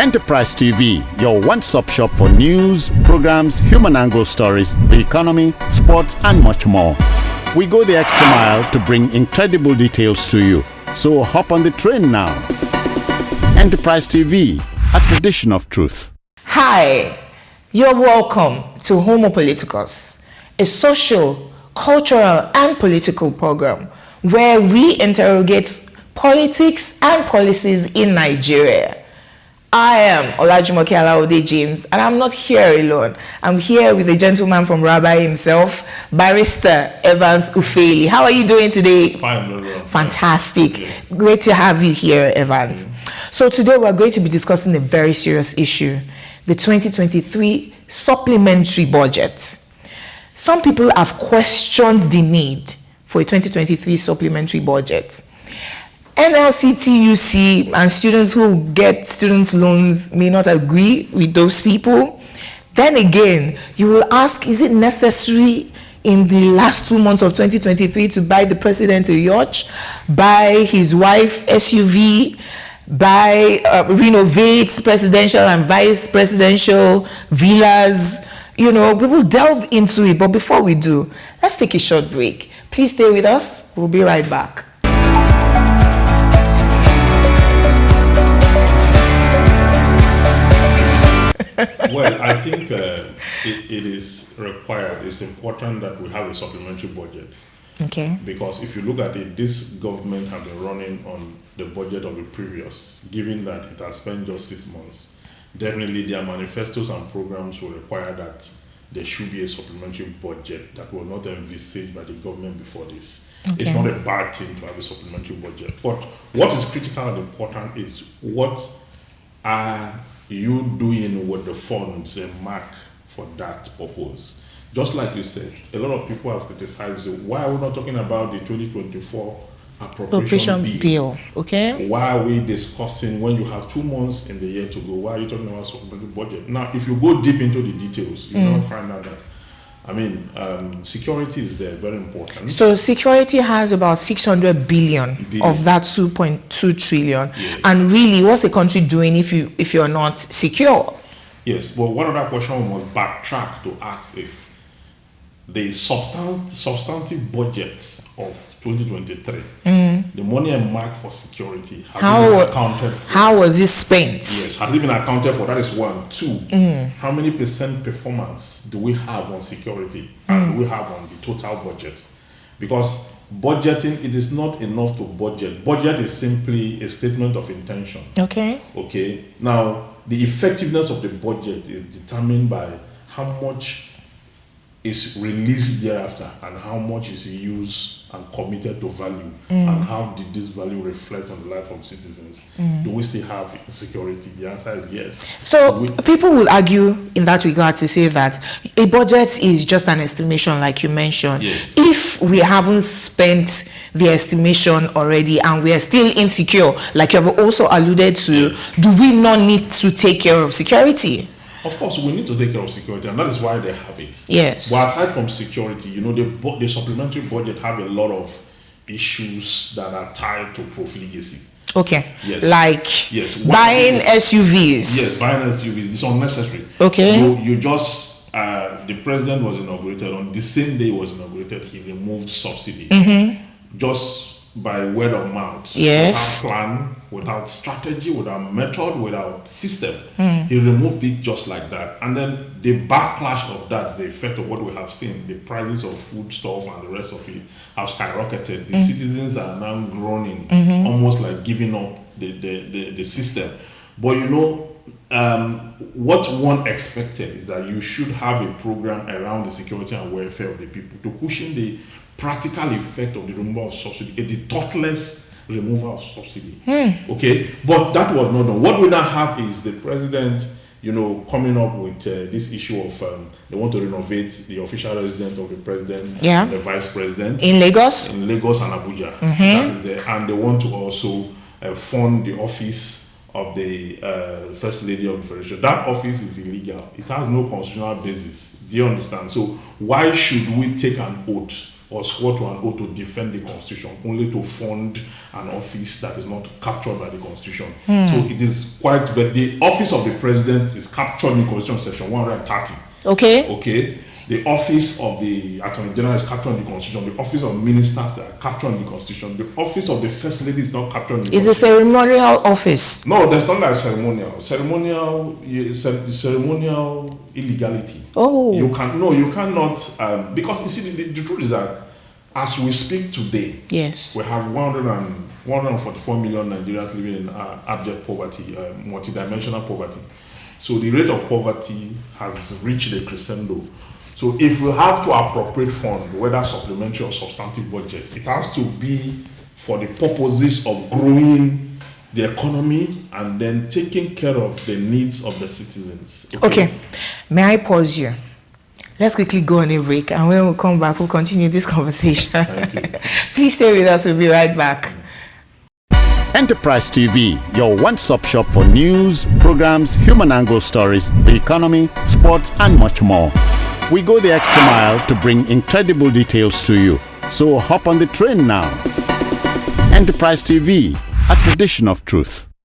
Enterprise TV, your one-stop shop for news, programs, human angle stories, the economy, sports, and much more. We go the extra mile to bring incredible details to you. So hop on the train now. Enterprise TV, a tradition of truth. Hi, you're welcome to Homo Politicos, a social, cultural, and political program where we interrogate politics and policies in Nigeria. I am Olajumoke Alaode James, and I'm not here alone. I'm here with a gentleman from Rabbi himself, Barrister Evans Ufeli. How are you doing today? Fine, very well. Fantastic. Yes. Great to have you here, Evans. So today we're going to be discussing a very serious issue, the 2023 supplementary budget. Some people have questioned the need for a 2023 supplementary budget. NLCTUC and students who get student loans may not agree with those people. Then again, you will ask, is it necessary in the last 2 months of 2023 to buy the president a yacht, buy his wife SUV, renovate presidential and vice presidential villas? You know, we will delve into it. But before we do, let's take a short break. Please stay with us. We'll be right back. Well, I think it is required. It's important that we have a supplementary budget. Okay. Because if you look at it, this government have been running on the budget of the previous, given that it has spent just 6 months. Definitely their manifestos and programs will require that there should be a supplementary budget that was not envisaged by the government before this. Okay. It's not a bad thing to have a supplementary budget. But what is critical and important is what are you doing with the funds and mark for that purpose? Just like you said, a lot of people have criticized why are we not talking about the 2024 appropriation bill? Okay. Why are we discussing when you have 2 months in the year to go? Why are you talking about supplementary budget? Now, if you go deep into the details, you now find out that security is there, very important. So security has about 600 billion of that 2.2 trillion. Yes. And really, what's a country doing if you're not secure? Yes, but one other question we must backtrack to ask is the substantive budget of 2023. The money marked for security has been accounted for. How was it spent? Yes, has it been accounted for? That is one. Two, how many percent performance do we have on security and do we have on the total budget? Because budgeting, it is not enough to budget. Budget is simply a statement of intention. Okay. Now, the effectiveness of the budget is determined by how much is released thereafter and how much is used and committed to value and how did this value reflect on the life of citizens. Do we still have security? The answer is yes. So people will argue in that regard to say that a budget is just an estimation, like you mentioned. Yes. If we haven't spent the estimation already and we are still insecure, like you have also alluded to, yes, do we not need to take care of security? Of course, we need to take care of security, and that is why they have it. Yes. But aside from security, the supplementary budget have a lot of issues that are tied to profligacy. Okay. Yes. Like buying SUVs. Yes, buying SUVs. It's unnecessary. Okay. You just the president was inaugurated on the same day he was inaugurated. He removed subsidy. Just by word of mouth. Yes. Without plan, without strategy, without method, without system. He removed it just like that. And then the backlash of that, the effect of what we have seen, the prices of food stuff and the rest of it have skyrocketed. The citizens are now groaning, almost like giving up the system. But what one expected is that you should have a program around the security and welfare of the people to cushion the practical effect of the removal of subsidy, the thoughtless removal of subsidy. Okay, but that was not done. What we now have is the president, coming up with this issue of they want to renovate the official residence of the president, and the vice president in Lagos, and Abuja. That is there, and they want to also fund the office of the First Lady of the Federation. That office is illegal. It has no constitutional basis. Do you understand? So why should we take an oath or swore to an oath to defend the Constitution, only to fund an office that is not captured by the Constitution. So it is quite the office of the president is captured in Constitution section 130. Okay. The office of the Attorney General is captured in the Constitution. The office of ministers are captured in the Constitution. The office of the First Lady is not captured in the It's Constitution. a ceremonial office. No, there's not like ceremonial. Ceremonial illegality. Oh. You cannot, because you see, the truth is that as we speak today, Yes. we have 144 million Nigerians living in abject poverty, multidimensional poverty. So the rate of poverty has reached a crescendo. So if we have to appropriate fund, whether supplementary or substantive budget, it has to be for the purposes of growing the economy and then taking care of the needs of the citizens. Okay. May I pause you? Let's quickly go on a break, and when we come back, we'll continue this conversation. Thank you. Please stay with us. We'll be right back. Enterprise TV, your one-stop shop for news, programs, human angle stories, the economy, sports, and much more. We go the extra mile to bring incredible details to you. So hop on the train now. Enterprise TV, a tradition of truth.